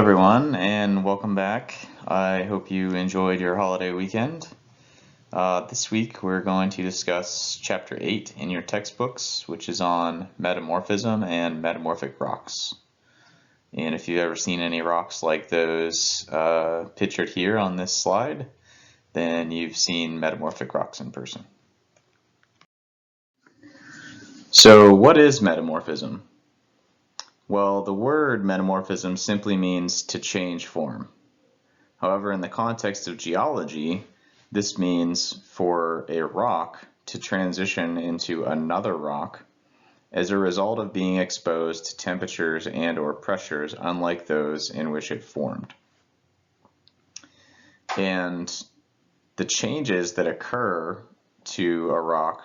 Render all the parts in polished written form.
everyone, and welcome back. I hope you enjoyed your holiday weekend. This week we're going to discuss Chapter 8 in your textbooks, which is on metamorphism and metamorphic rocks. And if you've ever seen any rocks like those pictured here on this slide, then you've seen metamorphic rocks in person. So what is metamorphism? Well, the word metamorphism simply means to change form. However, in the context of geology, this means for a rock to transition into another rock as a result of being exposed to temperatures and/or pressures unlike those in which it formed. And the changes that occur to a rock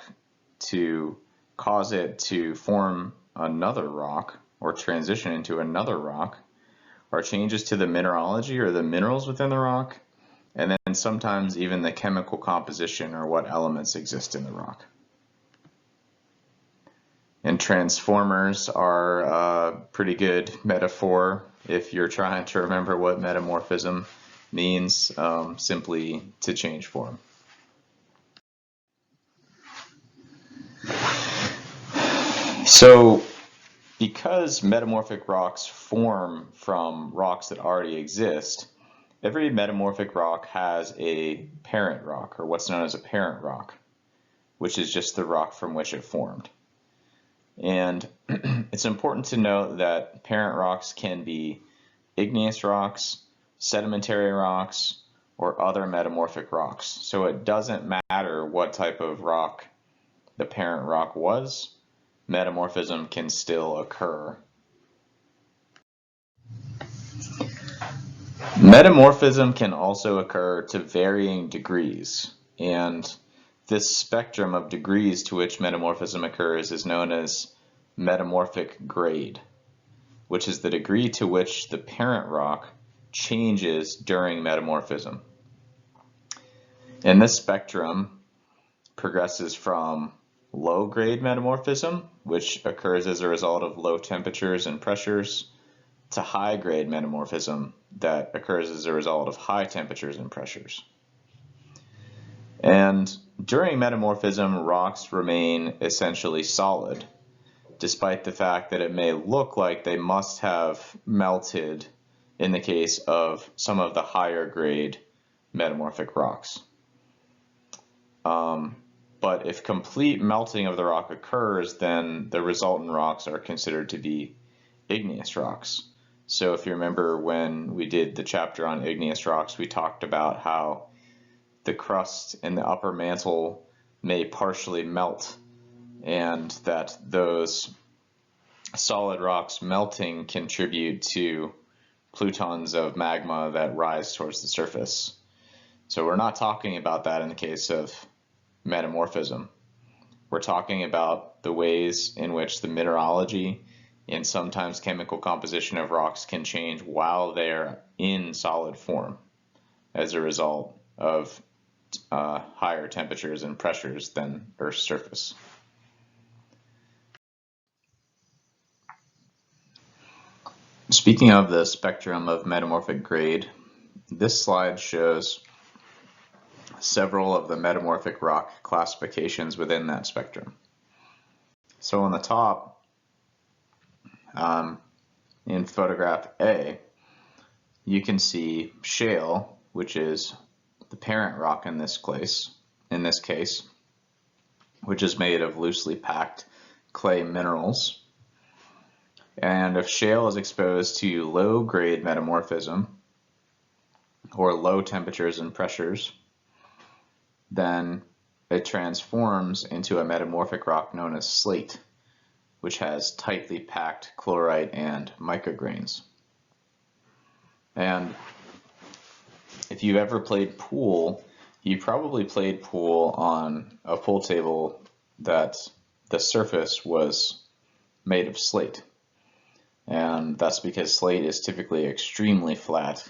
to cause it to form another rock or transition into another rock are changes to the mineralogy or the minerals within the rock, and then sometimes even the chemical composition or what elements exist in the rock. And transformers are a pretty good metaphor if you're trying to remember what metamorphism means, simply to change form. So, because metamorphic rocks form from rocks that already exist, every metamorphic rock has a parent rock, or what's known as a parent rock, which is just the rock from which it formed. And it's important to note that parent rocks can be igneous rocks, sedimentary rocks, or other metamorphic rocks. So it doesn't matter what type of rock the parent rock was, metamorphism can still occur. Metamorphism can also occur to varying degrees, and this spectrum of degrees to which metamorphism occurs is known as metamorphic grade, which is the degree to which the parent rock changes during metamorphism. And this spectrum progresses from low-grade metamorphism, which occurs as a result of low temperatures and pressures, to high-grade metamorphism that occurs as a result of high temperatures and pressures. And during metamorphism, rocks remain essentially solid, despite the fact that it may look like they must have melted in the case of some of the higher-grade metamorphic rocks. But if complete melting of the rock occurs, then the resultant rocks are considered to be igneous rocks. So if you remember when we did the chapter on igneous rocks, we talked about how the crust in the upper mantle may partially melt, and that those solid rocks melting contribute to plutons of magma that rise towards the surface. So we're not talking about that in the case of metamorphism. We're talking about the ways in which the mineralogy and sometimes chemical composition of rocks can change while they're in solid form as a result of higher temperatures and pressures than Earth's surface. Speaking of the spectrum of metamorphic grade, this slide shows several of the metamorphic rock classifications within that spectrum. So on the top, in photograph A, you can see shale, which is the parent rock in this case, which is made of loosely packed clay minerals. And if shale is exposed to low-grade metamorphism, or low temperatures and pressures, then it transforms into a metamorphic rock known as slate, which has tightly packed chlorite and mica grains. And if you've ever played pool, you probably played pool on a pool table that the surface was made of slate. And that's because slate is typically extremely flat,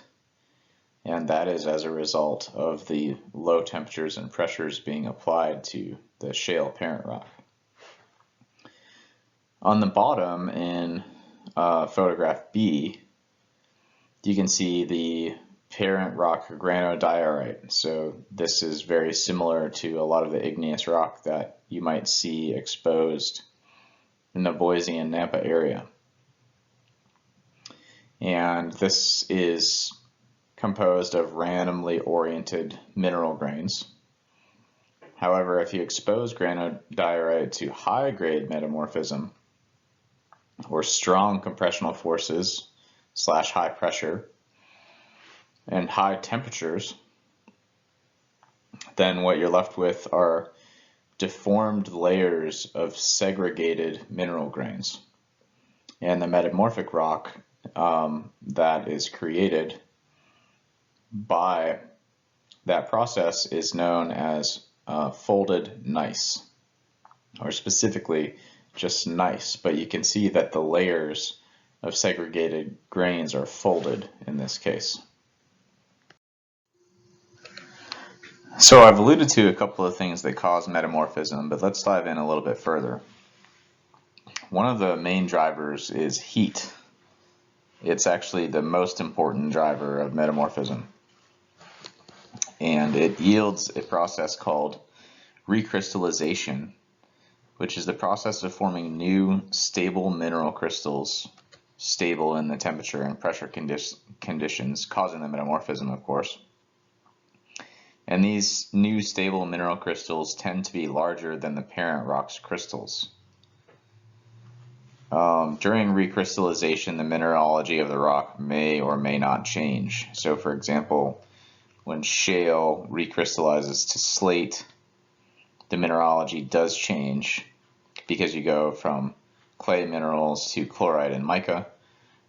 and that is as a result of the low temperatures and pressures being applied to the shale parent rock. On the bottom in photograph B, you can see the parent rock granodiorite. So this is very similar to a lot of the igneous rock that you might see exposed in the Boise and Nampa area. And this is composed of randomly oriented mineral grains. However, if you expose granodiorite to high-grade metamorphism or strong compressional forces / high pressure and high temperatures, then what you're left with are deformed layers of segregated mineral grains. And the metamorphic rock that is created by that process is known as folded gneiss, or specifically just gneiss, but you can see that the layers of segregated grains are folded in this case. So I've alluded to a couple of things that cause metamorphism, but let's dive in a little bit further. One of the main drivers is heat. It's actually the most important driver of metamorphism. And it yields a process called recrystallization, which is the process of forming new stable mineral crystals, stable in the temperature and pressure conditions, causing the metamorphism, of course. And these new stable mineral crystals tend to be larger than the parent rock's crystals. During recrystallization, the mineralogy of the rock may or may not change. So, for example, when shale recrystallizes to slate, the mineralogy does change because you go from clay minerals to chlorite and mica,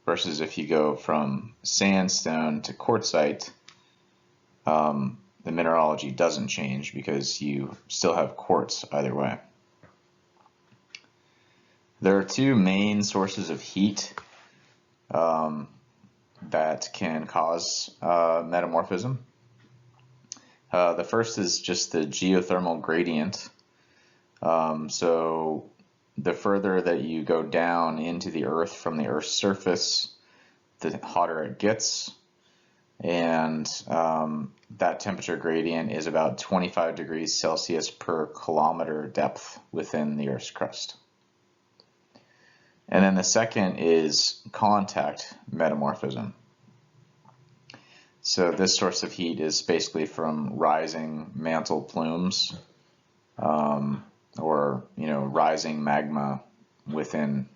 versus if you go from sandstone to quartzite, the mineralogy doesn't change because you still have quartz either way. There are two main sources of heat that can cause metamorphism. The first is just the geothermal gradient. So the further that you go down into the earth from the earth's surface, the hotter it gets. And that temperature gradient is about 25 degrees Celsius per kilometer depth within the Earth's crust. And then the second is contact metamorphism. So this source of heat is basically from rising mantle plumes, or rising magma within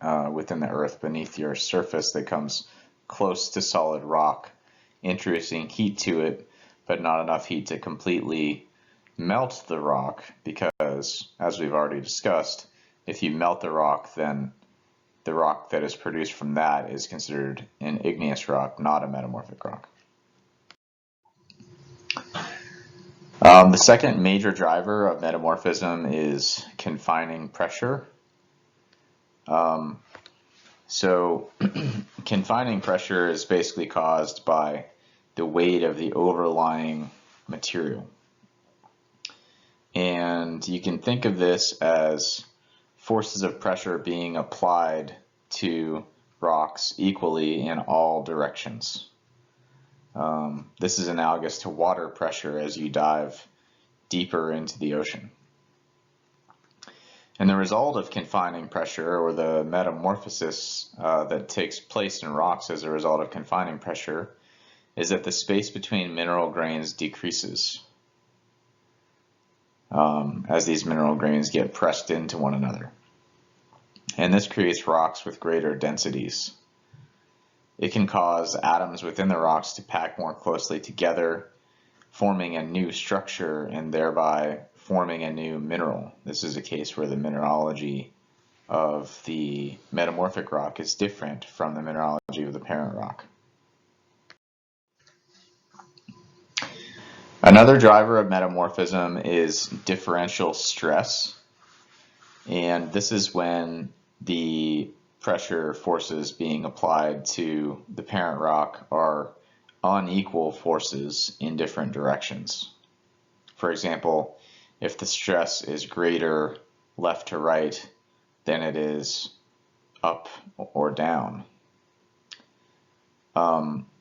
the Earth beneath the Earth's surface that comes close to solid rock, introducing heat to it, but not enough heat to completely melt the rock, because, as we've already discussed, if you melt the rock, then the rock that is produced from that is considered an igneous rock, not a metamorphic rock. The second major driver of metamorphism is confining pressure. So confining pressure is basically caused by the weight of the overlying material. And you can think of this as forces of pressure being applied to rocks equally in all directions. This is analogous to water pressure as you dive deeper into the ocean. And the result of confining pressure, or the metamorphosis that takes place in rocks as a result of confining pressure, is that the space between mineral grains decreases as these mineral grains get pressed into one another. And this creates rocks with greater densities. It can cause atoms within the rocks to pack more closely together, forming a new structure and thereby forming a new mineral. This is a case where the mineralogy of the metamorphic rock is different from the mineralogy of the parent rock. Another driver of metamorphism is differential stress, and this is when the pressure forces being applied to the parent rock are unequal forces in different directions. For example, if the stress is greater left to right than it is up or down. a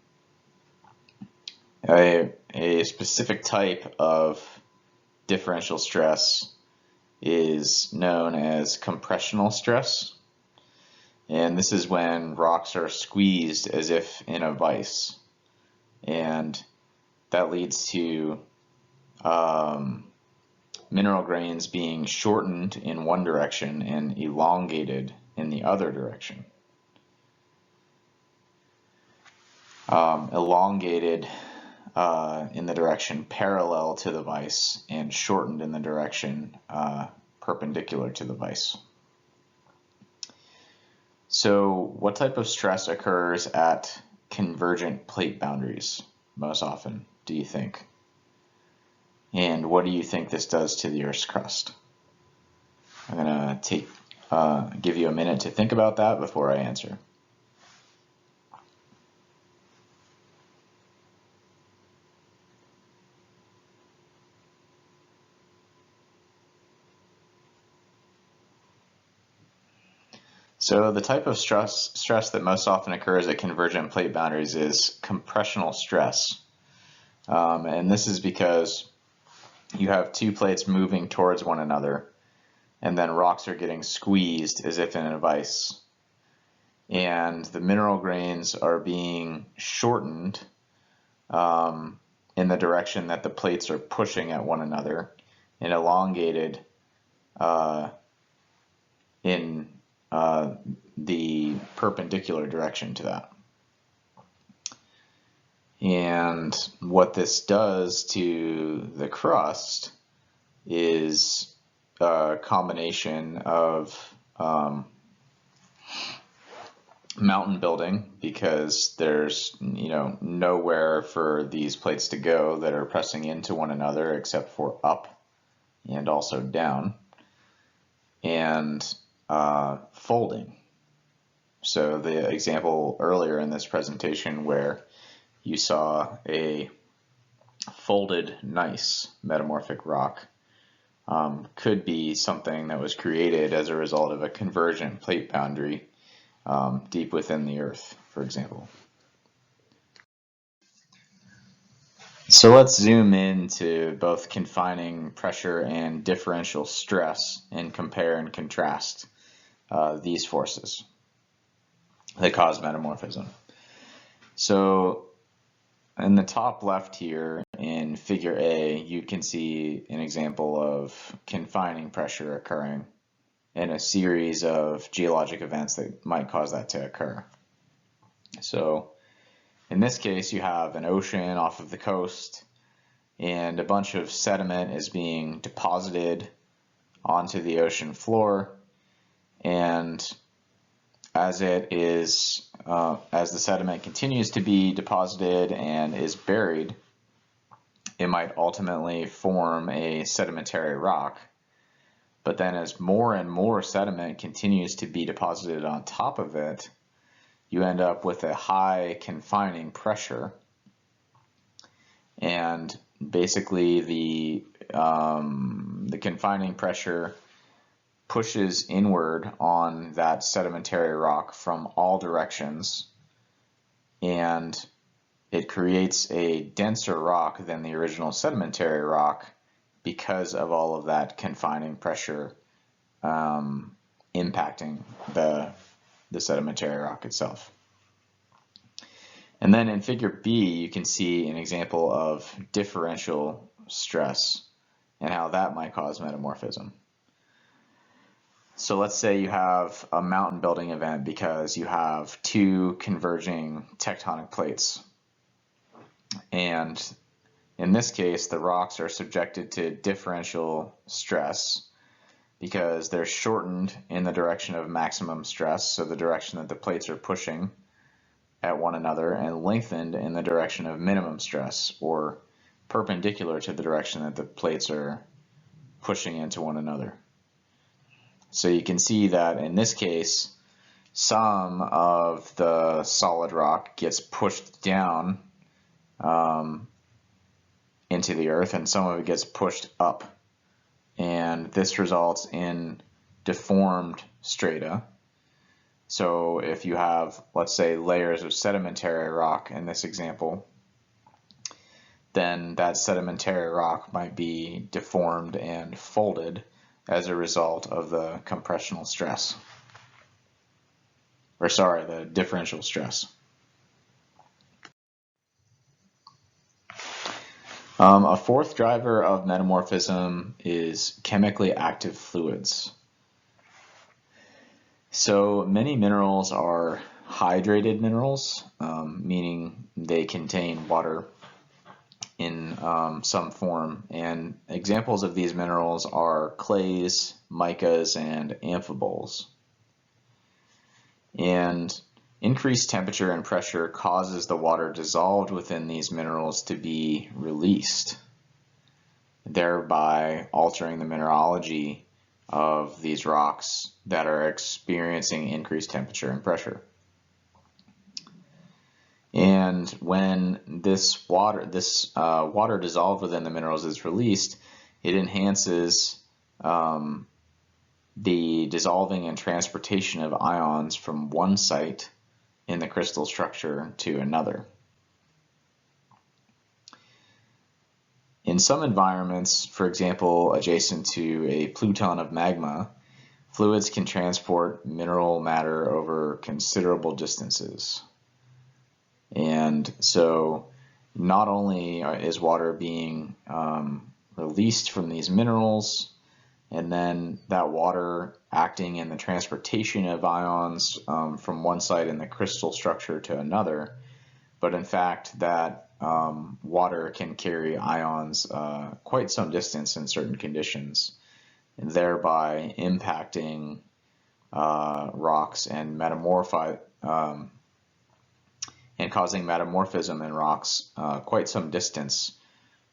specific type of differential stress is known as compressional stress. And this is when rocks are squeezed as if in a vise. And that leads to mineral grains being shortened in one direction and elongated in the other direction. Elongated in the direction parallel to the vise and shortened in the direction perpendicular to the vise. So what type of stress occurs at convergent plate boundaries most often, do you think? And what do you think this does to the Earth's crust? I'm going to give you a minute to think about that before I answer. So the type of stress that most often occurs at convergent plate boundaries is compressional stress. And this is because you have two plates moving towards one another, and then rocks are getting squeezed as if in a vise. And the mineral grains are being shortened in the direction that the plates are pushing at one another, and elongated in the perpendicular direction to that. And what this does to the crust is a combination of mountain building, because there's nowhere for these plates to go that are pressing into one another except for up and also down, and folding. So the example earlier in this presentation where you saw a folded gneiss metamorphic rock could be something that was created as a result of a convergent plate boundary deep within the Earth, for example. So let's zoom in to both confining pressure and differential stress and compare and contrast these forces that cause metamorphism. So in the top left here in figure A, you can see an example of confining pressure occurring in a series of geologic events that might cause that to occur. So in this case, you have an ocean off of the coast, and a bunch of sediment is being deposited onto the ocean floor, and as the sediment continues to be deposited and is buried, it might ultimately form a sedimentary rock. But then as more and more sediment continues to be deposited on top of it, you end up with a high confining pressure. And basically the confining pressure pushes inward on that sedimentary rock from all directions, and it creates a denser rock than the original sedimentary rock because of all of that confining pressure impacting the sedimentary rock itself. And then in figure B, you can see an example of differential stress and how that might cause metamorphism. So let's say you have a mountain building event because you have two converging tectonic plates. And in this case, the rocks are subjected to differential stress because they're shortened in the direction of maximum stress, so the direction that the plates are pushing at one another, and lengthened in the direction of minimum stress, or perpendicular to the direction that the plates are pushing into one another. So you can see that in this case, some of the solid rock gets pushed down into the earth, and some of it gets pushed up. And this results in deformed strata. So if you have, let's say, layers of sedimentary rock in this example, then that sedimentary rock might be deformed and folded as a result of the compressional stress. Or sorry, the differential stress. A fourth driver of metamorphism is chemically active fluids. So many minerals are hydrated minerals, meaning they contain water in some form. And examples of these minerals are clays, micas, and amphiboles. And increased temperature and pressure causes the water dissolved within these minerals to be released, thereby altering the mineralogy of these rocks that are experiencing increased temperature and pressure. And when this water dissolved within the minerals is released, it enhances the dissolving and transportation of ions from one site in the crystal structure to another. In some environments, for example, adjacent to a pluton of magma, fluids can transport mineral matter over considerable distances. And so not only is water being released from these minerals, and then that water acting in the transportation of ions from one site in the crystal structure to another, but in fact that water can carry ions quite some distance in certain conditions, and thereby impacting rocks and causing metamorphism in rocks quite some distance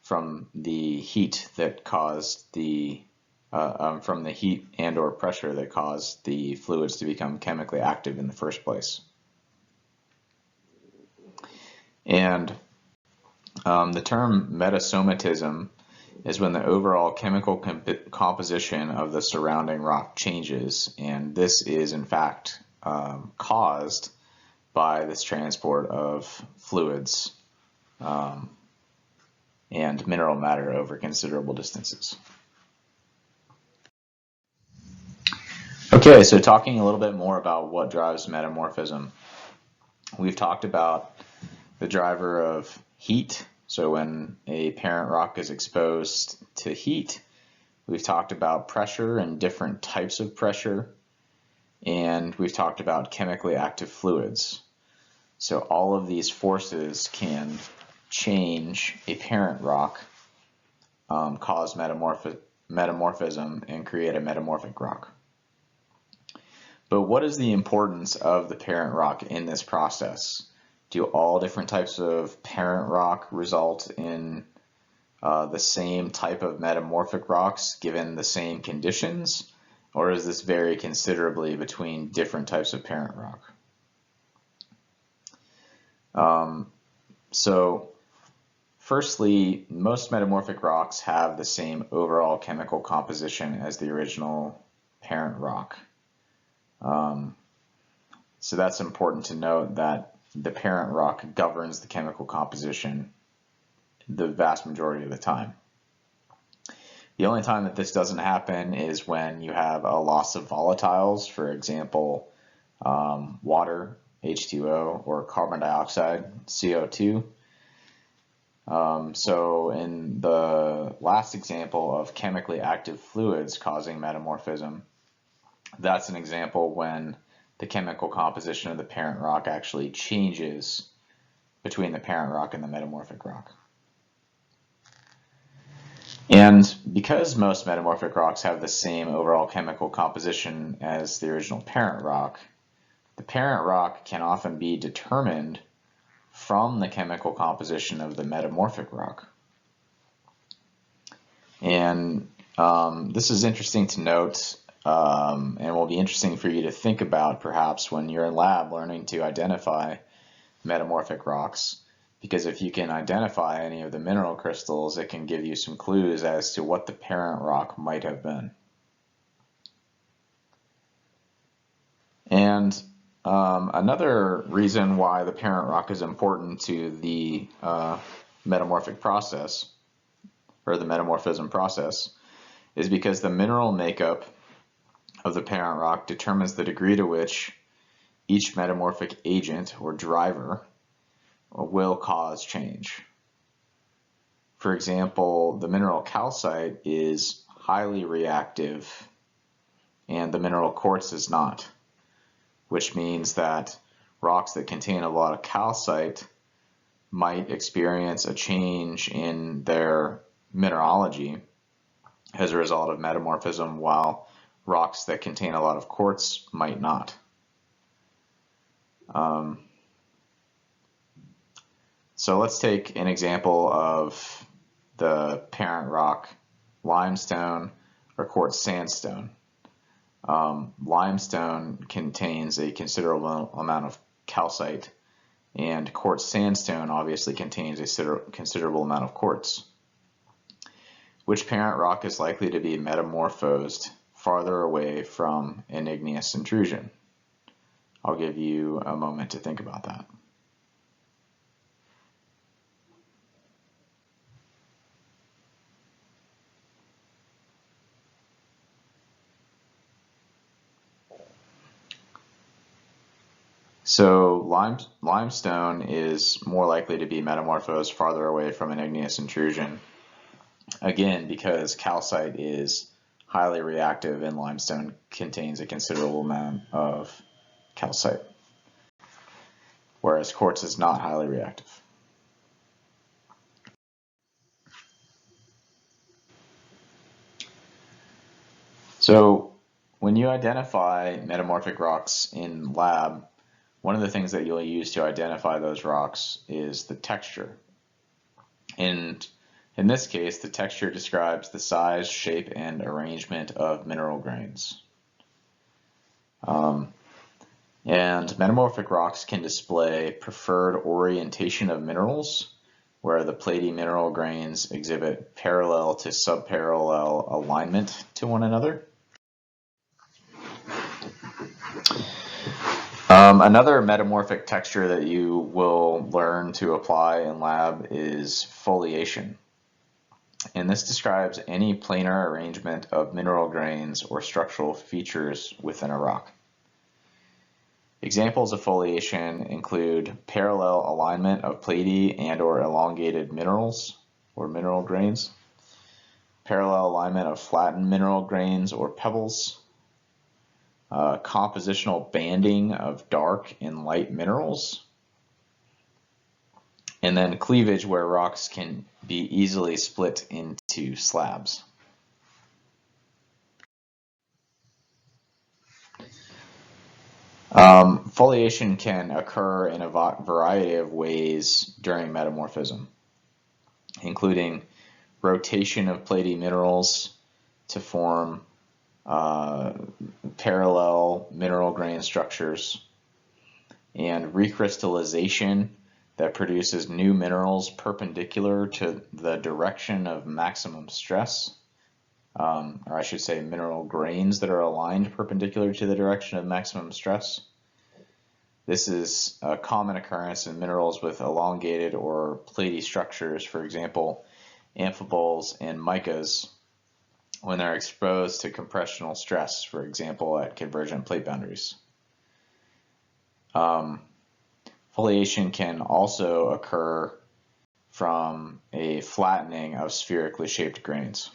from the heat that caused from the heat and or pressure that caused the fluids to become chemically active in the first place. And the term metasomatism is when the overall chemical composition of the surrounding rock changes, and this is in fact caused by this transport of fluids and mineral matter over considerable distances. Okay, so talking a little bit more about what drives metamorphism. We've talked about the driver of heat. So when a parent rock is exposed to heat, we've talked about pressure and different types of pressure, and we've talked about chemically active fluids. So all of these forces can change a parent rock, cause metamorphism, and create a metamorphic rock. But what is the importance of the parent rock in this process? Do all different types of parent rock result in the same type of metamorphic rocks given the same conditions? Or does this vary considerably between different types of parent rock? So firstly, most metamorphic rocks have the same overall chemical composition as the original parent rock. So that's important to note, that the parent rock governs the chemical composition the vast majority of the time. The only time that this doesn't happen is when you have a loss of volatiles, for example, water, H2O, or carbon dioxide, CO2. So in the last example of chemically active fluids causing metamorphism, that's an example when the chemical composition of the parent rock actually changes between the parent rock and the metamorphic rock. And because most metamorphic rocks have the same overall chemical composition as the original parent rock, the parent rock can often be determined from the chemical composition of the metamorphic rock. And this is interesting to note, and will be interesting for you to think about perhaps when you're in lab learning to identify metamorphic rocks, because if you can identify any of the mineral crystals, it can give you some clues as to what the parent rock might have been. And Another reason why the parent rock is important to the metamorphic process, or the metamorphism process, is because the mineral makeup of the parent rock determines the degree to which each metamorphic agent or driver will cause change. For example, the mineral calcite is highly reactive and the mineral quartz is not, which means that rocks that contain a lot of calcite might experience a change in their mineralogy as a result of metamorphism, while rocks that contain a lot of quartz might not. So let's take an example of the parent rock limestone or quartz sandstone. Limestone contains a considerable amount of calcite, and quartz sandstone obviously contains a considerable amount of quartz. Which parent rock is likely to be metamorphosed farther away from an igneous intrusion? I'll give you a moment to think about that. So limestone is more likely to be metamorphosed farther away from an igneous intrusion, again because calcite is highly reactive and limestone contains a considerable amount of calcite, whereas quartz is not highly reactive. So when you identify metamorphic rocks in lab, one of the things that you'll use to identify those rocks is the texture. And in this case, the texture describes the size, shape, and arrangement of mineral grains. And metamorphic rocks can display preferred orientation of minerals, where the platy mineral grains exhibit parallel to subparallel alignment to one another. Another metamorphic texture that you will learn to apply in lab is foliation. And this describes any planar arrangement of mineral grains or structural features within a rock. Examples of foliation include parallel alignment of platy and or elongated minerals or mineral grains, parallel alignment of flattened mineral grains or pebbles, compositional banding of dark and light minerals, and then cleavage where rocks can be easily split into slabs. Foliation can occur in a variety of ways during metamorphism, including rotation of platy minerals to form parallel mineral grain structures, and recrystallization that produces new minerals perpendicular to the direction of maximum stress, or I should say mineral grains that are aligned perpendicular to the direction of maximum stress. This is a common occurrence in minerals with elongated or platy structures, for example, amphiboles and micas, when they're exposed to compressional stress, for example, at convergent plate boundaries. Foliation can also occur from a flattening of spherically shaped grains.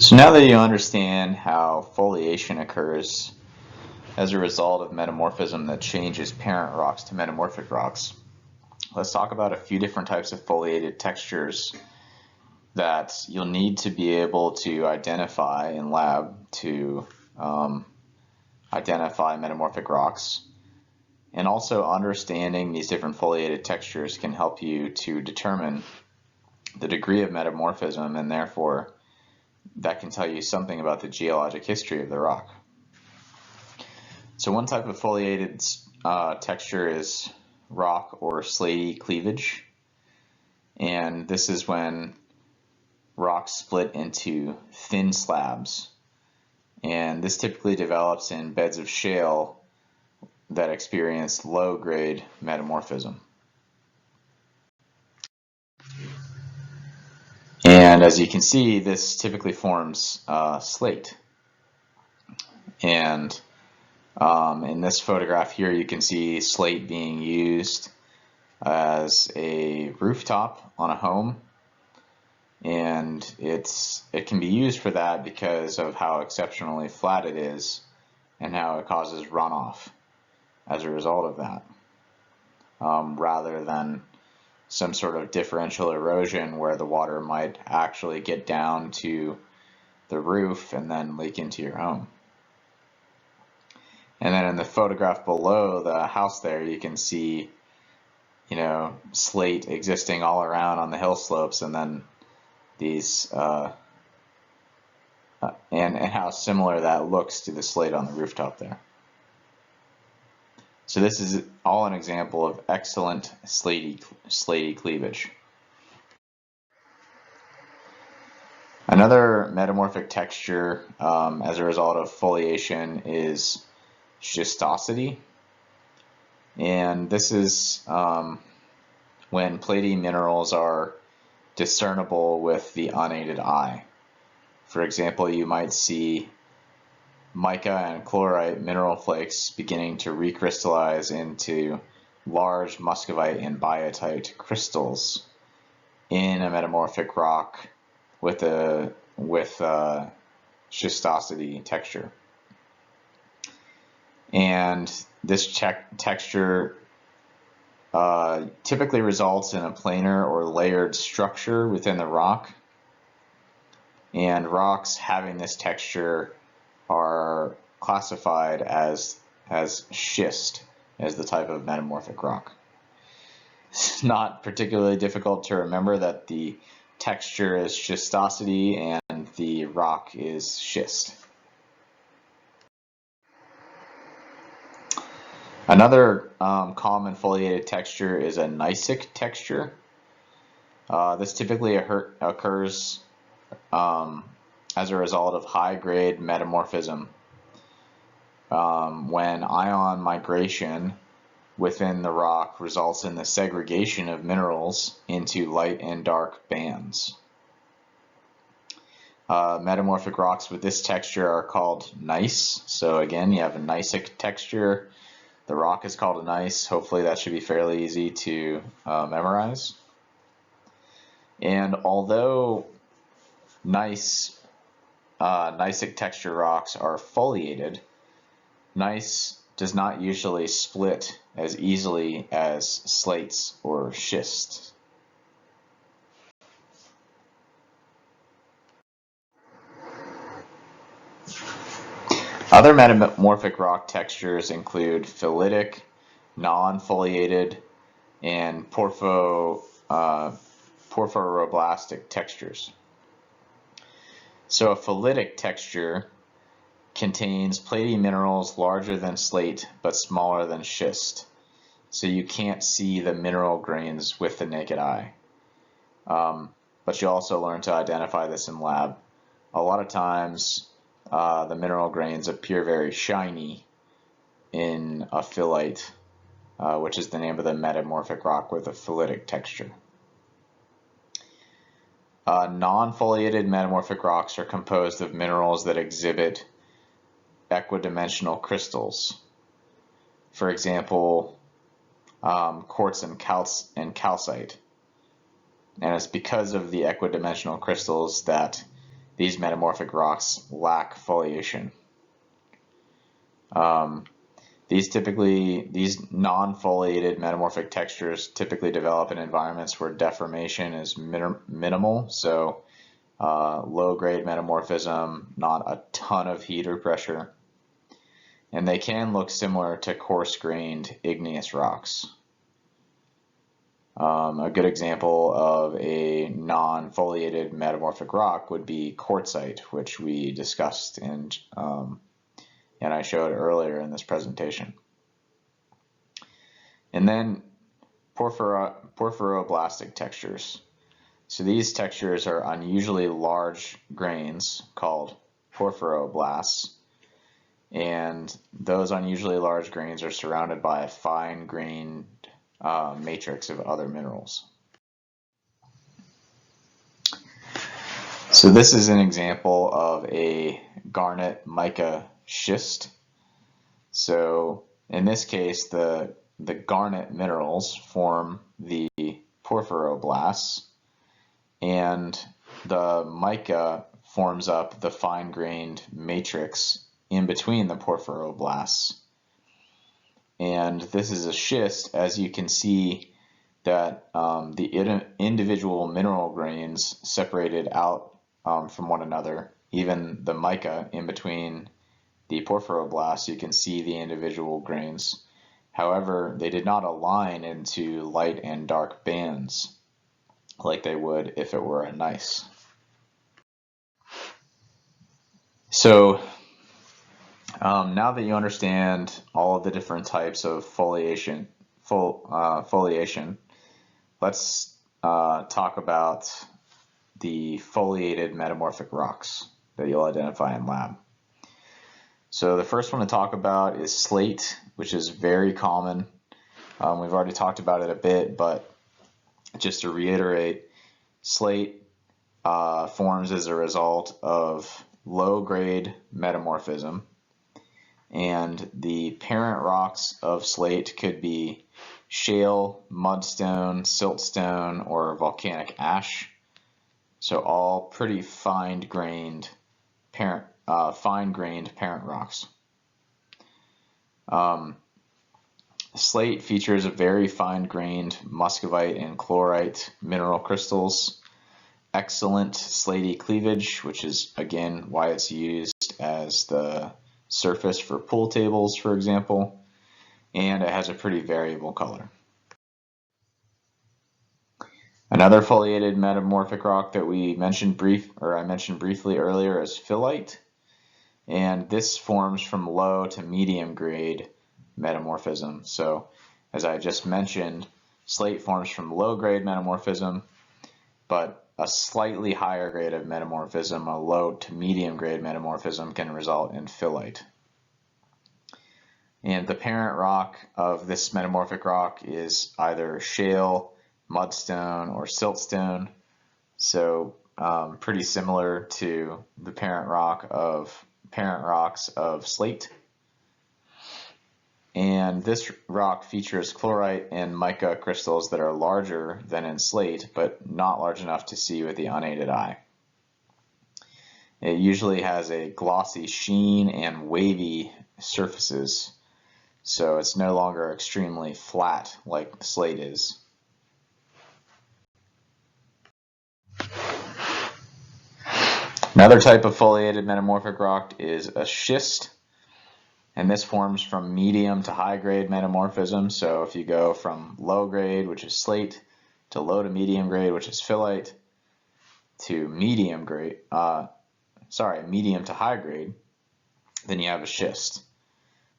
So now that you understand how foliation occurs as a result of metamorphism that changes parent rocks to metamorphic rocks, let's talk about a few different types of foliated textures that you'll need to be able to identify in lab to identify metamorphic rocks. And also understanding these different foliated textures can help you to determine the degree of metamorphism, and therefore that can tell you something about the geologic history of the rock. So one type of foliated texture is rock or slaty cleavage, and this is when rocks split into thin slabs, And this typically develops in beds of shale that experience low-grade metamorphism. And as you can see, this typically forms slate. And in this photograph here, you can see slate being used as a rooftop on a home. And it can be used for that because of how exceptionally flat it is and how it causes runoff as a result of that, rather than some sort of differential erosion where the water might actually get down to the roof and then leak into your home. And then in the photograph below the house there, you can see, slate existing all around on the hill slopes, and then these and how similar that looks to the slate on the rooftop there. So this is all an example of excellent slaty cleavage. Another metamorphic texture as a result of foliation is schistosity. And this is when platy minerals are discernible with the unaided eye. For example, you might see mica and chlorite mineral flakes beginning to recrystallize into large muscovite and biotite crystals in a metamorphic rock with schistosity texture. And this texture typically results in a planar or layered structure within the rock. And rocks having this texture are classified as schist, as the type of metamorphic rock. It's not particularly difficult to remember that the texture is schistosity and the rock is schist. Another common foliated texture is a gneissic texture. This typically occurs as a result of high-grade metamorphism when ion migration within the rock results in the segregation of minerals into light and dark bands. Metamorphic rocks with this texture are called gneiss. So again, you have a gneissic texture. The rock is called a gneiss. Hopefully that should be fairly easy to memorize. And although gneissic texture rocks are foliated, gneiss does not usually split as easily as slates or schists. Other metamorphic rock textures include philitic, non-foliated, and porphyroblastic textures. So a philitic texture contains platy minerals larger than slate but smaller than schist. So you can't see the mineral grains with the naked eye. But you also learn to identify this in lab. A lot of times the mineral grains appear very shiny in a phyllite, which is the name of the metamorphic rock with a philitic texture. Non-foliated metamorphic rocks are composed of minerals that exhibit equidimensional crystals. For example, quartz and calcite. And it's because of the equidimensional crystals that these metamorphic rocks lack foliation. These non-foliated metamorphic textures typically develop in environments where deformation is minimal, so low-grade metamorphism, not a ton of heat or pressure. And they can look similar to coarse-grained igneous rocks. A good example of a non-foliated metamorphic rock would be quartzite, which we discussed and I showed earlier in this presentation. And then porphyroblastic textures. So these textures are unusually large grains called porphyroblasts, and those unusually large grains are surrounded by a fine-grained matrix of other minerals. So this is an example of a garnet mica schist. So in this case, the garnet minerals form the porphyroblasts, and the mica forms up the fine-grained matrix in between the porphyroblasts. And this is a schist, as you can see that the individual mineral grains separated out from one another. Even the mica in between the porphyroblasts, you can see the individual grains. However, they did not align into light and dark bands like they would if it were a gneiss. So now that you understand all of the different types of foliation, let's talk about the foliated metamorphic rocks that you'll identify in lab. So the first one to talk about is slate, which is very common. We've already talked about it a bit, but just to reiterate, slate forms as a result of low-grade metamorphism, and the parent rocks of slate could be shale, mudstone, siltstone, or volcanic ash. So all pretty fine-grained parent rocks. Slate features a very fine-grained muscovite and chlorite mineral crystals, excellent slaty cleavage, which is again why it's used as the surface for pool tables, for example, and it has a pretty variable color. Another foliated metamorphic rock that I mentioned briefly earlier is phyllite, and this forms from low to medium grade metamorphism. So as I just mentioned, slate forms from low grade metamorphism, but a slightly higher grade of metamorphism, a low to medium grade metamorphism, can result in phyllite. And the parent rock of this metamorphic rock is either shale, mudstone, or siltstone. So pretty similar to the parent rocks of slate. And this rock features chlorite and mica crystals that are larger than in slate, but not large enough to see with the unaided eye. It usually has a glossy sheen and wavy surfaces, so it's no longer extremely flat like slate is. Another type of foliated metamorphic rock is a schist, and this forms from medium to high grade metamorphism. So if you go from low grade, which is slate, to low to medium grade, which is phyllite, to medium to high grade, then you have a schist.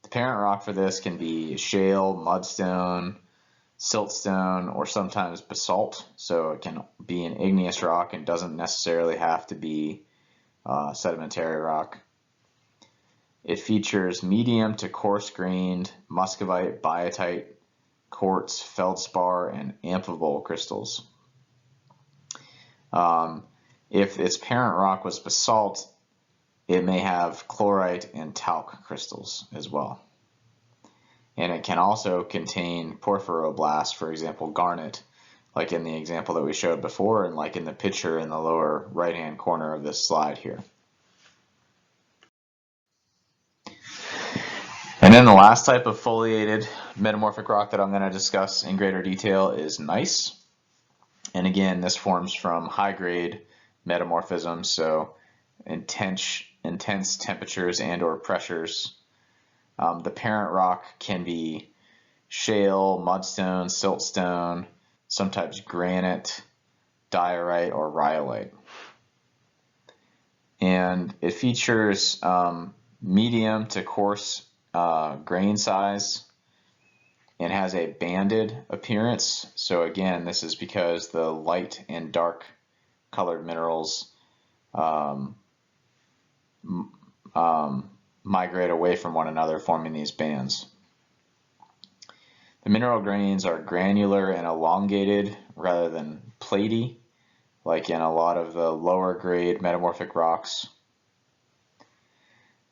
The parent rock for this can be shale, mudstone, siltstone, or sometimes basalt. So it can be an igneous rock and doesn't necessarily have to be sedimentary rock. It features medium to coarse-grained muscovite, biotite, quartz, feldspar, and amphibole crystals. If its parent rock was basalt, it may have chlorite and talc crystals as well. And it can also contain porphyroblasts, for example, garnet, like in the example that we showed before, and like in the picture in the lower right-hand corner of this slide here. And then the last type of foliated metamorphic rock that I'm going to discuss in greater detail is gneiss. And again, this forms from high-grade metamorphism, so intense temperatures and or pressures. The parent rock can be shale, mudstone, siltstone, sometimes granite, diorite, or rhyolite. And it features medium to coarse grain size and has a banded appearance. So again, this is because the light and dark colored minerals migrate away from one another, forming these bands. The mineral grains are granular and elongated rather than platy, like in a lot of the lower grade metamorphic rocks.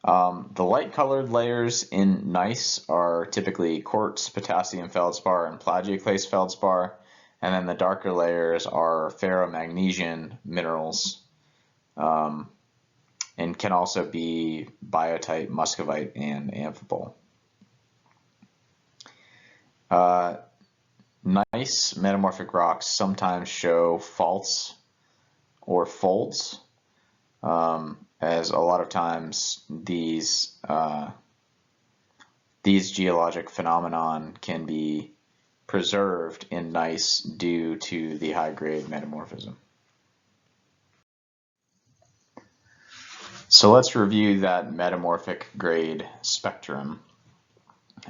The light colored layers in gneiss are typically quartz, potassium feldspar, and plagioclase feldspar, and then the darker layers are ferromagnesian minerals, and can also be biotite, muscovite, and amphibole. Gneiss metamorphic rocks sometimes show faults or folds, as a lot of times these geologic phenomenon can be preserved in gneiss due to the high-grade metamorphism. So let's review that metamorphic grade spectrum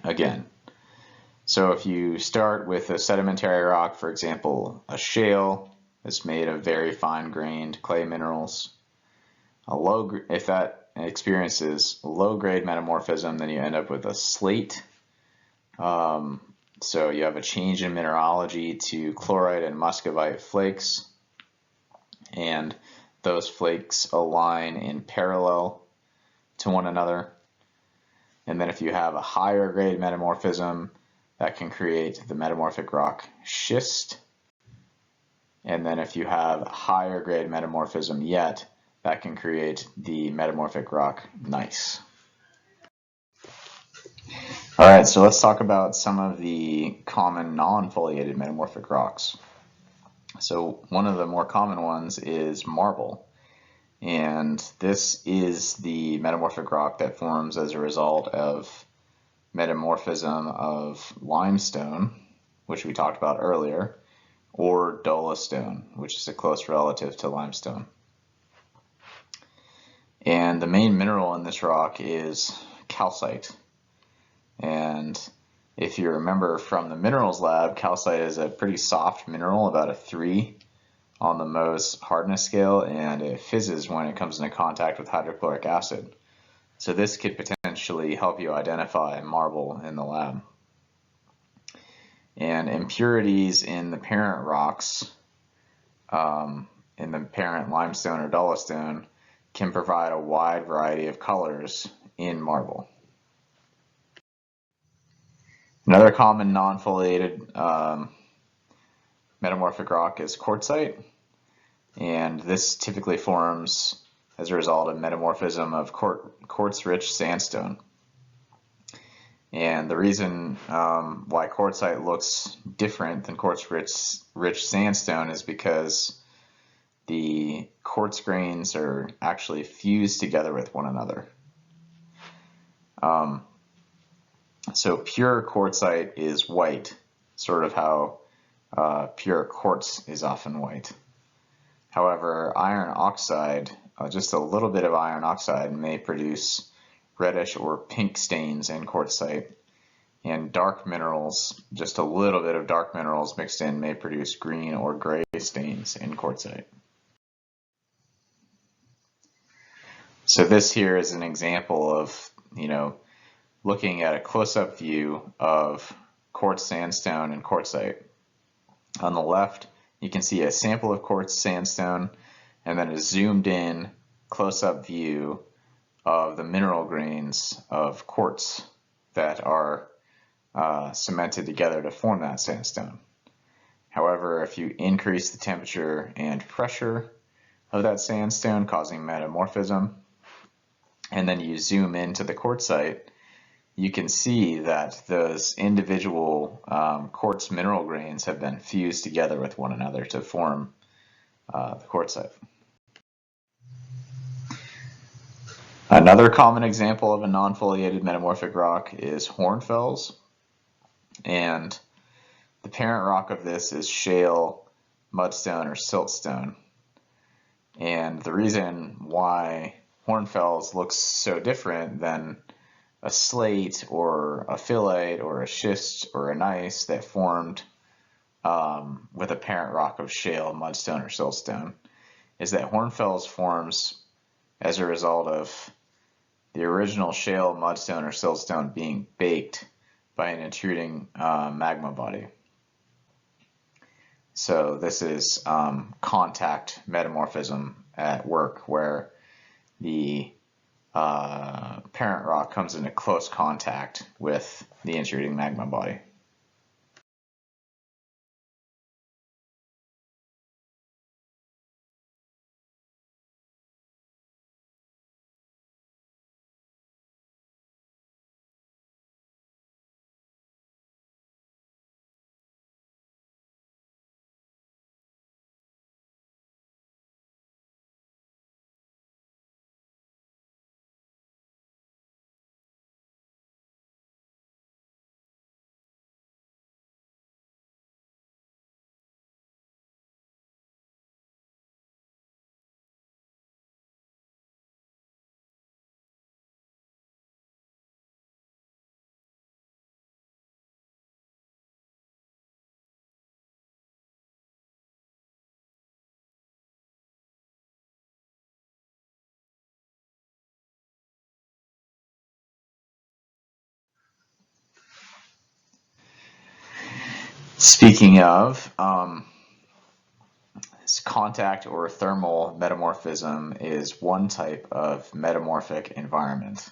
again. So if you start with a sedimentary rock, for example, a shale that's made of very fine-grained clay minerals, if that experiences low-grade metamorphism, then you end up with a slate. So you have a change in mineralogy to chlorite and muscovite flakes, and those flakes align in parallel to one another. And then if you have a higher grade metamorphism, that can create the metamorphic rock schist. And then if you have higher grade metamorphism yet, that can create the metamorphic rock gneiss. All right, so let's talk about some of the common non-foliated metamorphic rocks. So one of the more common ones is marble. And this is the metamorphic rock that forms as a result of metamorphism of limestone, which we talked about earlier, or dolostone, which is a close relative to limestone. And the main mineral in this rock is calcite. And if you remember from the minerals lab, calcite is a pretty soft mineral, about a 3 on the Mohs hardness scale, and it fizzes when it comes into contact with hydrochloric acid. So this could potentially help you identify marble in the lab. And impurities in the parent rocks, in the parent limestone or dolostone, can provide a wide variety of colors in marble. Another common non-foliated metamorphic rock is quartzite, and this typically forms as a result of metamorphism of quartz-rich sandstone. And the reason why quartzite looks different than quartz-rich sandstone is because the quartz grains are actually fused together with one another. So pure quartzite is white, sort of how pure quartz is often white. However, iron oxide, just a little bit of iron oxide may produce reddish or pink stains in quartzite, and dark minerals, just a little bit of dark minerals mixed in, may produce green or gray stains in quartzite. So this here is an example of, looking at a close-up view of quartz sandstone and quartzite. On the left, you can see a sample of quartz sandstone, and then a zoomed in close-up view of the mineral grains of quartz that are cemented together to form that sandstone. However, if you increase the temperature and pressure of that sandstone, causing metamorphism, and then you zoom into the quartzite, you can see that those individual quartz mineral grains have been fused together with one another to form the quartzite. Another common example of a non-foliated metamorphic rock is hornfels, and the parent rock of this is shale, mudstone, or siltstone. And the reason why hornfels looks so different than a slate or a phyllite or a schist or a gneiss that formed with a parent rock of shale, mudstone, or siltstone is that hornfels forms as a result of the original shale, mudstone, or siltstone being baked by an intruding magma body. So this is contact metamorphism at work, where the parent rock comes into close contact with the intruding magma body. Speaking of, contact or thermal metamorphism is one type of metamorphic environment,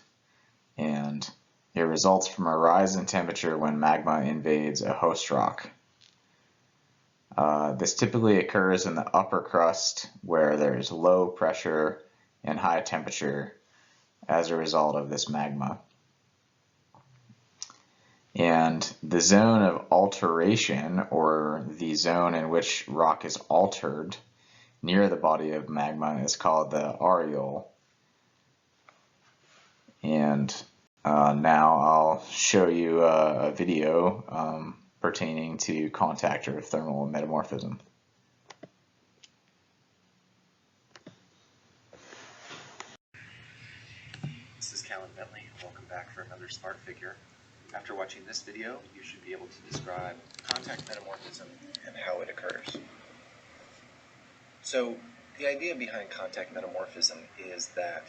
and it results from a rise in temperature when magma invades a host rock. This typically occurs in the upper crust, where there's low pressure and high temperature as a result of this magma. And the zone of alteration, or the zone in which rock is altered near the body of magma, is called the areole. And now I'll show you a video pertaining to contact or thermal metamorphism. This is Callan Bentley. Welcome back for another Smart Figure. After watching this video, you should be able to describe contact metamorphism and how it occurs. So, the idea behind contact metamorphism is that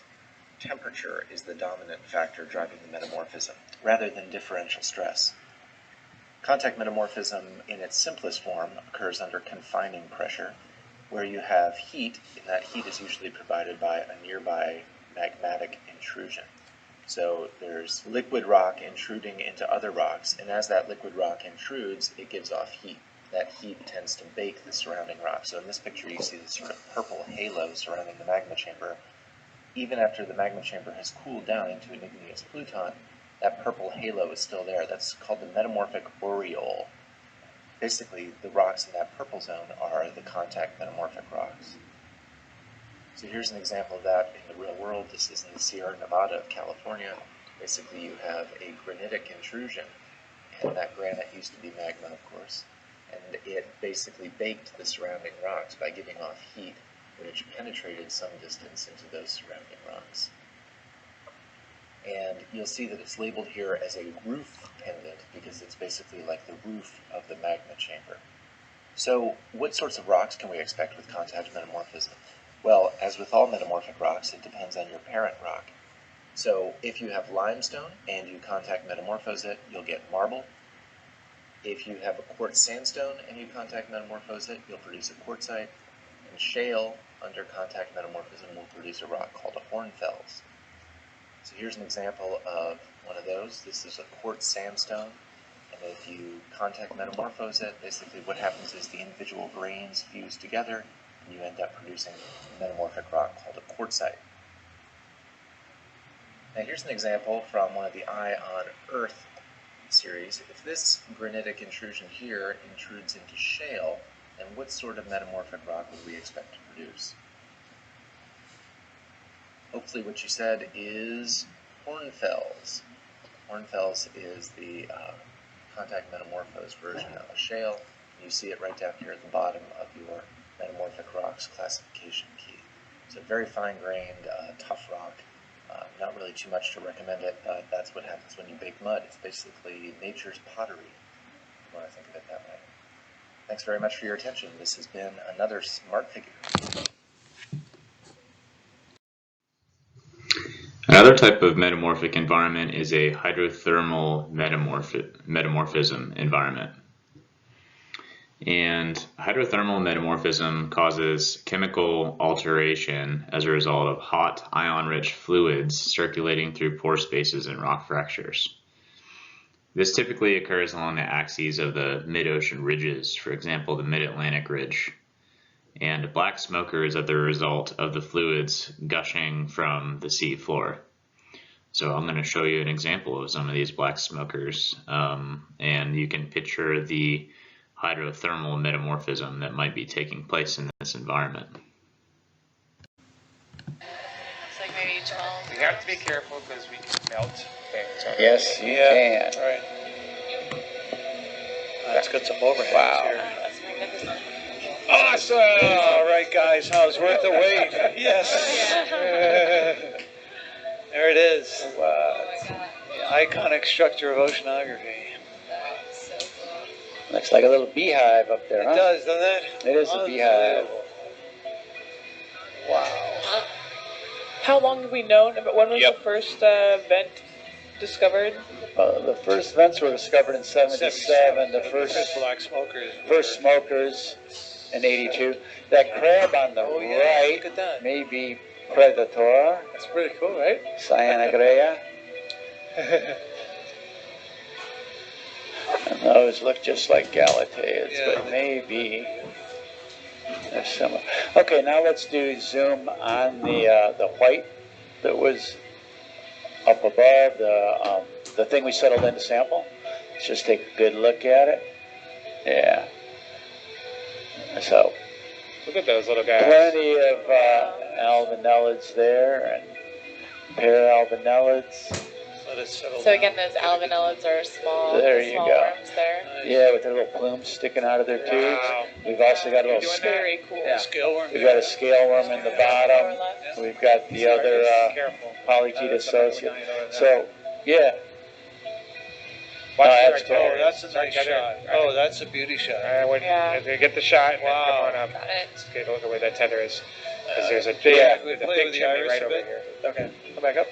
temperature is the dominant factor driving the metamorphism, rather than differential stress. Contact metamorphism, in its simplest form, occurs under confining pressure, where you have heat, and that heat is usually provided by a nearby magmatic intrusion. So there's liquid rock intruding into other rocks, and as that liquid rock intrudes, it gives off heat. That heat tends to bake the surrounding rock. So in this picture, you see this sort of purple halo surrounding the magma chamber. Even after the magma chamber has cooled down into an igneous pluton, that purple halo is still there. That's called the metamorphic aureole. Basically, the rocks in that purple zone are the contact metamorphic rocks. So here's an example of that in the real world. This is in the Sierra Nevada of California. Basically, you have a granitic intrusion, and that granite used to be magma, of course, and it basically baked the surrounding rocks by giving off heat, which penetrated some distance into those surrounding rocks. And you'll see that it's labeled here as a roof pendant because it's basically like the roof of the magma chamber. So what sorts of rocks can we expect with contact metamorphism? Well, as with all metamorphic rocks, it depends on your parent rock. So if you have limestone and you contact metamorphose it, you'll get marble. If you have a quartz sandstone and you contact metamorphose it, you'll produce a quartzite. And shale, under contact metamorphism, will produce a rock called a hornfels. So here's an example of one of those. This is a quartz sandstone. And if you contact metamorphose it, basically what happens is the individual grains fuse together, and you end up producing a metamorphic rock called a quartzite. Now here's an example from one of the Eye on Earth series. If this granitic intrusion here intrudes into shale, then what sort of metamorphic rock would we expect to produce? Hopefully what you said is hornfels. Hornfels is the contact metamorphose version of a shale. You see it right down here at the bottom of your metamorphic rocks classification key. It's a very fine-grained, tough rock. Not really too much to recommend it, but that's what happens when you bake mud. It's basically nature's pottery, if you want to think of it that way. Thanks very much for your attention. This has been another Smart Figure. Another type of metamorphic environment is a hydrothermal metamorphism environment. And hydrothermal metamorphism causes chemical alteration as a result of hot ion-rich fluids circulating through pore spaces in rock fractures. This typically occurs along the axes of the mid-ocean ridges, for example, the Mid-Atlantic Ridge. And black smoke is as the result of the fluids gushing from the sea floor. So I'm going to show you an example of some of these black smokers, and you can picture the hydrothermal metamorphism that might be taking place in this environment. It's like maybe 12. We have to be careful because we can melt things. Yes, you can. All right. Let's get some overheads here. That's magnificent. Awesome! All right, guys, how's worth the wait? Yes. There it is. The iconic structure of oceanography. Looks like a little beehive up there, huh? It does, doesn't it? It is a beehive. Wow. How long have we known? When was Yep. the first vent discovered? The first vents were discovered in 77. The first black smokers. first smokers in 82. That crab on the right look at that. may be Predator, That's pretty cool, right? Cyanogrea. And those look just like Galateas, Yeah. but maybe they're similar. Okay, now let's do zoom on the white that was up above the thing we settled in to sample. Let's just take a good look at it. Yeah. So Look at those little guys. plenty of albanellids there and paraalbanellids. Let it settle So down. again, those albanellids are small, There you small go. worms there. Nice. Yeah, with their little plumes sticking out of their tubes. Wow. We've also got a little doing Very cool. Yeah. Scale worm. We've got a scale worm in the bottom. We've got the other Careful. polychaete associate. Something we don't know So, yeah. Watch Oh, the that's right cool. Oh, there. that's a nice Right there. shot. Right. Oh, that's a beauty shot. All right, when Yeah. you get the shot, and Wow. then come on up. Got it. Let's take a look at where that tether is. Because there's a big, Yeah. there's a Play big with the chimney iris right a over bit. here. Okay, come back up.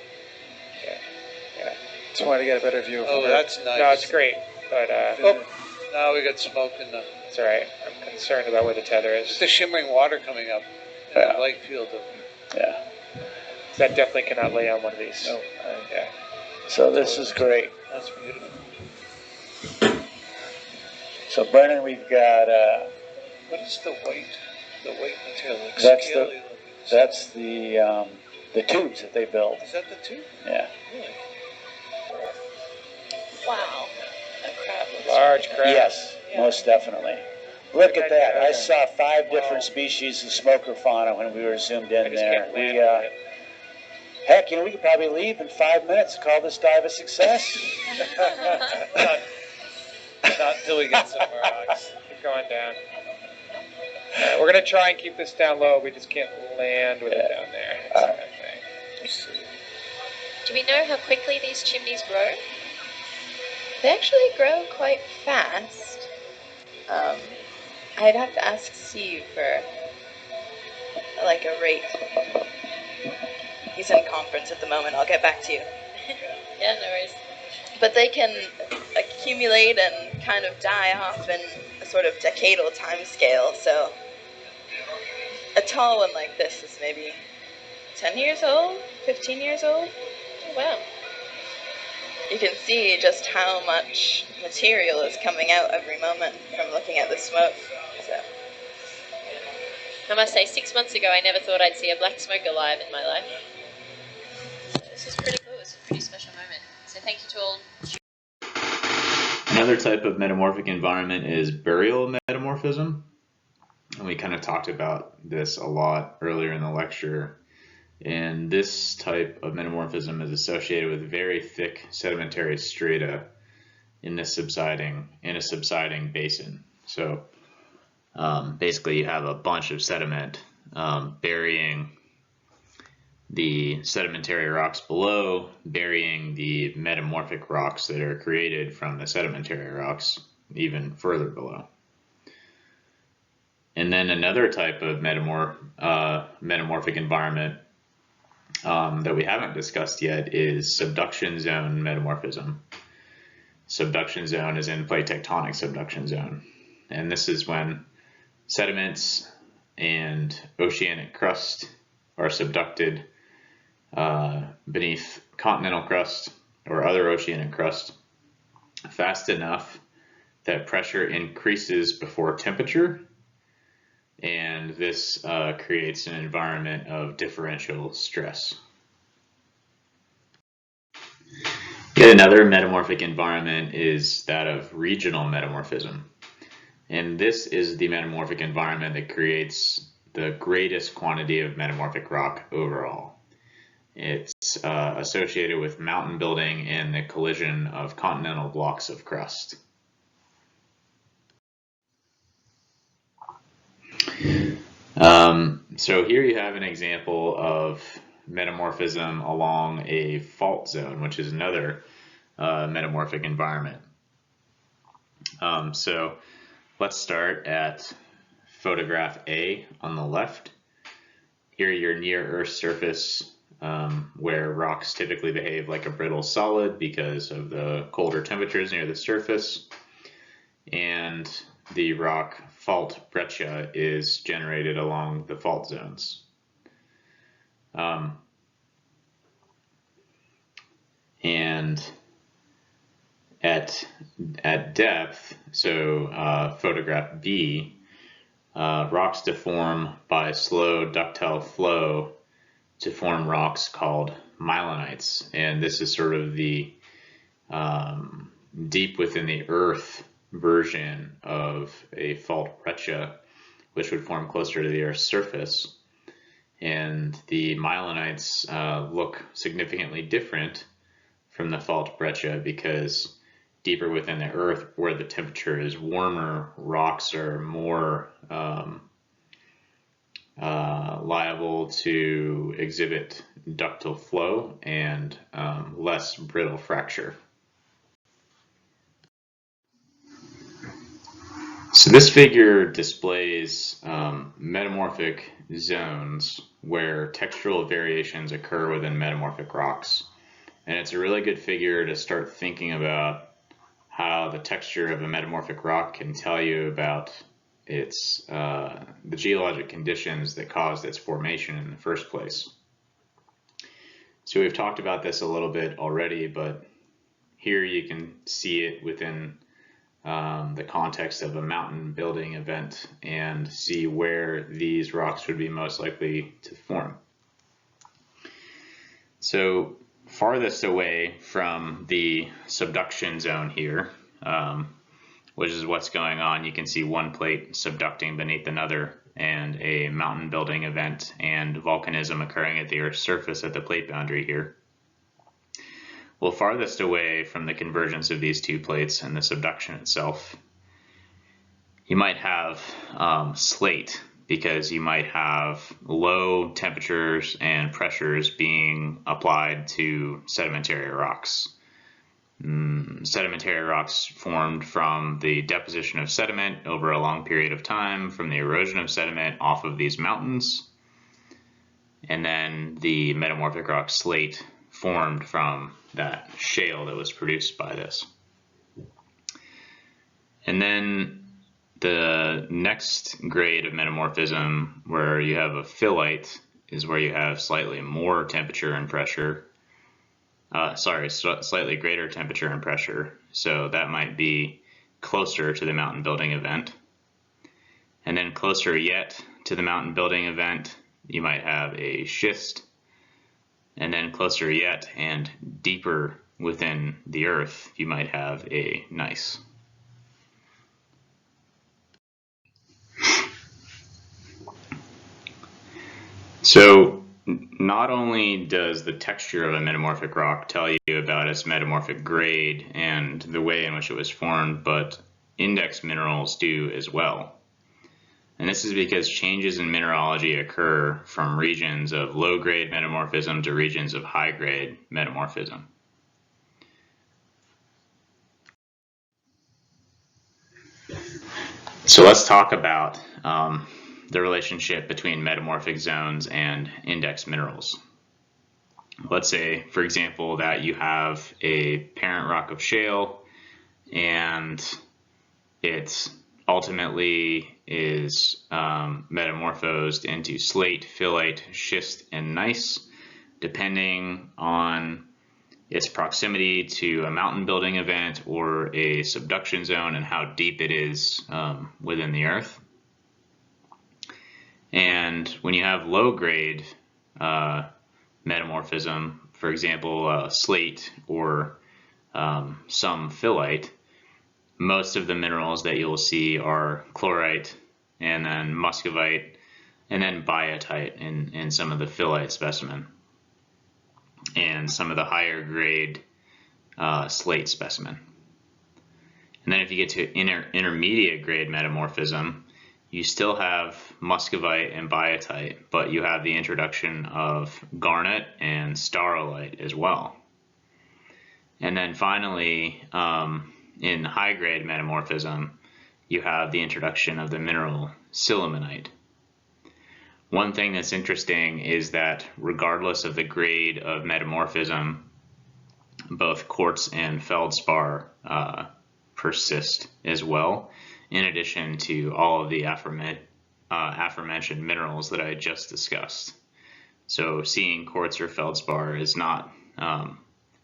Just wanted to get a better view of Oh, that's nice. No, it's great, but Oh, now we got smoke in the. it's all right. I'm concerned about where the tether It's is. the shimmering water coming up in Yeah. the light field of. Yeah. That definitely cannot lay on one of these. No. Yeah. So this is great. That's beautiful. So Brennan, we've got What is the white material? Like That's the- scaly looking. that's the tubes that they built. Is that the tube? Yeah. Really? Wow. That crab looks Large crab. Yes, most definitely. Look at that. I saw 5 different species of smoker fauna when we were zoomed I in just there. can't land We, with it. heck, we could probably leave in 5 minutes and call this dive a success. Not until we get some rocks. Keep going down. We're going to try and keep this down low. We just can't land with it down there. That's All the right. thing. Do we know how quickly these chimneys grow? They actually grow quite fast. I'd have to ask Steve for like a rate. He's in conference at the moment. I'll get back to you. Yeah, no worries. But they can accumulate and kind of die off in a sort of decadal time scale. So a tall one like this is maybe 10 years old, 15 years old. Oh, wow. You can see just how much material is coming out every moment from looking at the smoke. So. I must say, 6 months ago, I never thought I'd see a black smoke alive in my life. So this is pretty cool. It's a pretty special moment. So thank you to all. Another type of metamorphic environment is burial metamorphism. And we kind of talked about this a lot earlier in the lecture. And this type of metamorphism is associated with very thick sedimentary strata in a subsiding basin. So basically you have a bunch of sediment burying the sedimentary rocks below, burying the metamorphic rocks that are created from the sedimentary rocks even further below. And then another type of metamorphic environment that we haven't discussed yet is subduction zone metamorphism. Subduction zone is in plate tectonic subduction zone. And this is when sediments and oceanic crust are subducted beneath continental crust or other oceanic crust fast enough that pressure increases before temperature, and this creates an environment of differential stress. Yet another metamorphic environment is that of regional metamorphism. And this is the metamorphic environment that creates the greatest quantity of metamorphic rock overall. It's associated with mountain building and the collision of continental blocks of crust. So here you have an example of metamorphism along a fault zone, which is another metamorphic environment. So let's start at photograph A on the left. Here you're near Earth's surface, where rocks typically behave like a brittle solid because of the colder temperatures near the surface, and the rock fault breccia is generated along the fault zones. And at depth, so photograph B, rocks deform by slow ductile flow to form rocks called mylonites, and this is sort of the deep within the earth version of a fault breccia, which would form closer to the Earth's surface. And the mylonites look significantly different from the fault breccia because deeper within the Earth, where the temperature is warmer, rocks are more liable to exhibit ductile flow and less brittle fracture. So this figure displays metamorphic zones where textural variations occur within metamorphic rocks. And it's a really good figure to start thinking about how the texture of a metamorphic rock can tell you about its the geologic conditions that caused its formation in the first place. So we've talked about this a little bit already, but here you can see it within the context of a mountain building event and see where these rocks would be most likely to form. So farthest away from the subduction zone here, which is what's going on, you can see one plate subducting beneath another and a mountain building event and volcanism occurring at the Earth's surface at the plate boundary here. Well, farthest away from the convergence of these two plates and the subduction itself, you might have slate, because you might have low temperatures and pressures being applied to sedimentary rocks. Sedimentary rocks formed from the deposition of sediment over a long period of time, from the erosion of sediment off of these mountains, and then the metamorphic rock slate formed from that shale that was produced by this. And then the next grade of metamorphism, where you have a phyllite, is where you have slightly more temperature and pressure. Slightly greater temperature and pressure. So that might be closer to the mountain building event. And then closer yet to the mountain building event, you might have a schist. And then closer yet and deeper within the earth, you might have a gneiss. So not only does the texture of a metamorphic rock tell you about its metamorphic grade and the way in which it was formed, but index minerals do as well. And this is because changes in mineralogy occur from regions of low-grade metamorphism to regions of high-grade metamorphism. So let's talk about the relationship between metamorphic zones and index minerals. let's say, for example, that you have a parent rock of shale and it ultimately is metamorphosed into slate, phyllite, schist, and gneiss, depending on its proximity to a mountain building event or a subduction zone and how deep it is within the earth. And when you have low grade metamorphism, for example, slate or some phyllite, most of the minerals that you'll see are chlorite and then muscovite and then biotite in some of the phyllite specimen and some of the higher grade slate specimen. And then if you get to intermediate grade metamorphism, you still have muscovite and biotite, but you have the introduction of garnet and staurolite as well. And then finally, in high grade metamorphism, you have the introduction of the mineral sillimanite. One thing that's interesting is that regardless of the grade of metamorphism, both quartz and feldspar persist as well, in addition to all of the aforementioned minerals that I just discussed. So seeing quartz or feldspar is not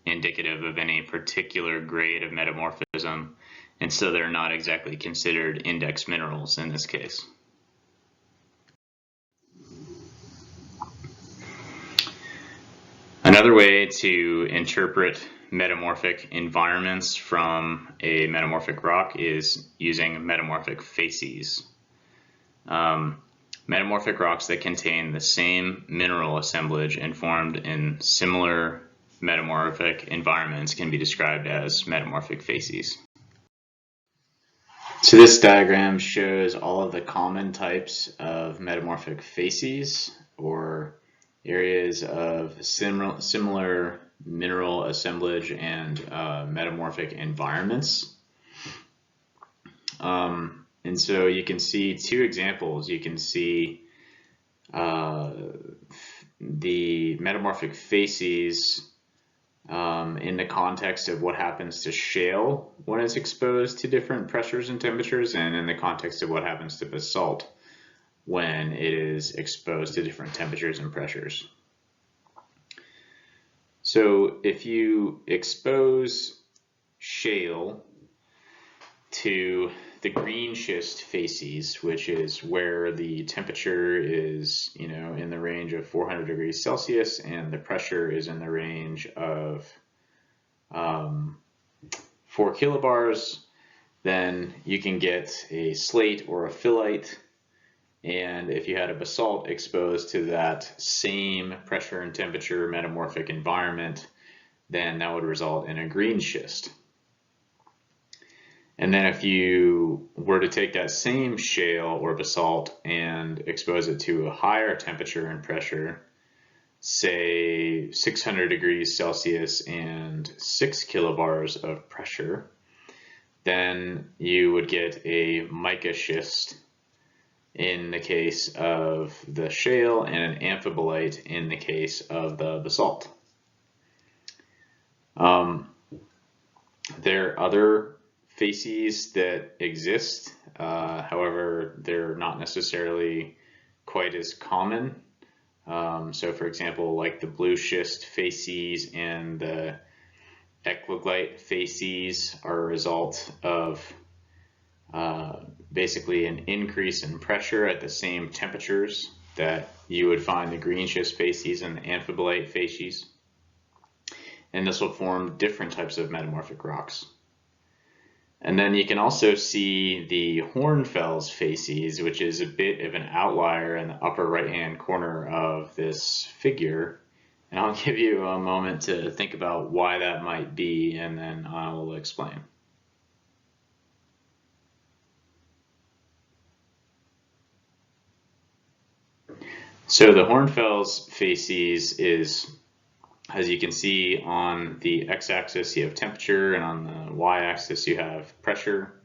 indicative of any particular grade of metamorphism, and so they're not exactly considered index minerals in this case. Another way to interpret metamorphic environments from a metamorphic rock is using metamorphic facies. Metamorphic rocks that contain the same mineral assemblage and formed in similar metamorphic environments can be described as metamorphic facies. So this diagram shows all of the common types of metamorphic facies, or areas of similar mineral assemblage and metamorphic environments. And so you can see two examples. You can see the metamorphic facies in the context of what happens to shale when it's exposed to different pressures and temperatures, and in the context of what happens to basalt when it is exposed to different temperatures and pressures. So if you expose shale to the green schist facies, which is where the temperature is, in the range of 400 degrees Celsius and the pressure is in the range of 4 kilobars, then you can get a slate or a phyllite. And if you had a basalt exposed to that same pressure and temperature metamorphic environment, then that would result in a green schist. And then if you were to take that same shale or basalt and expose it to a higher temperature and pressure, say 600 degrees Celsius and 6 kilobars of pressure, then you would get a mica schist in the case of the shale and an amphibolite in the case of the basalt. There are other facies that exist, however, they're not necessarily quite as common. So for example, like the blue schist facies and the ecloglite facies are a result of basically an increase in pressure at the same temperatures that you would find the green schist facies and the amphibolite facies. And this will form different types of metamorphic rocks. And then you can also see the Hornfels facies, which is a bit of an outlier in the upper right-hand corner of this figure. And I'll give you a moment to think about why that might be, and then I will explain. So the Hornfels facies is, as you can see, on the x-axis you have temperature and on the y-axis you have pressure.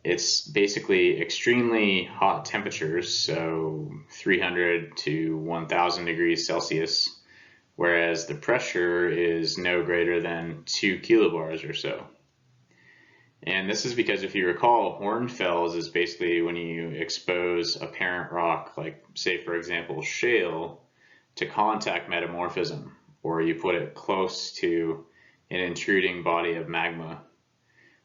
It's basically extremely hot temperatures, so 300 to 1000 degrees Celsius whereas the pressure is no greater than 2 kilobars or so. And this is because, if you recall, hornfels is basically when you expose a parent rock, like say for example shale, to contact metamorphism, or you put it close to an intruding body of magma.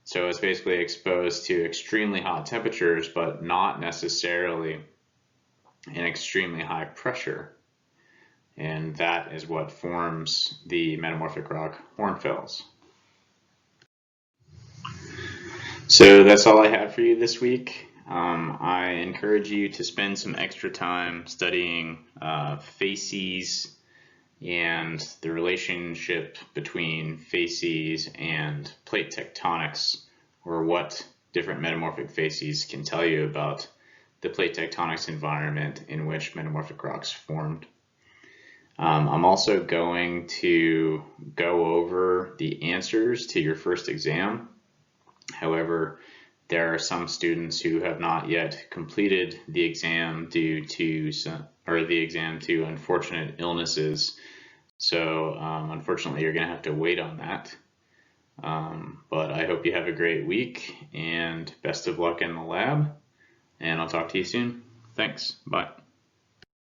So it's basically exposed to extremely hot temperatures, but not necessarily an extremely high pressure. And that is what forms the metamorphic rock hornfels. So that's all I have for you this week. I encourage you to spend some extra time studying facies and the relationship between facies and plate tectonics, or what different metamorphic facies can tell you about the plate tectonics environment in which metamorphic rocks formed. I'm also going to go over the answers to your first exam. However, there are some students who have not yet completed the exam due to unfortunate illnesses. So unfortunately, you're going to have to wait on that. But I hope you have a great week, and best of luck in the lab, and I'll talk to you soon. Thanks. Bye.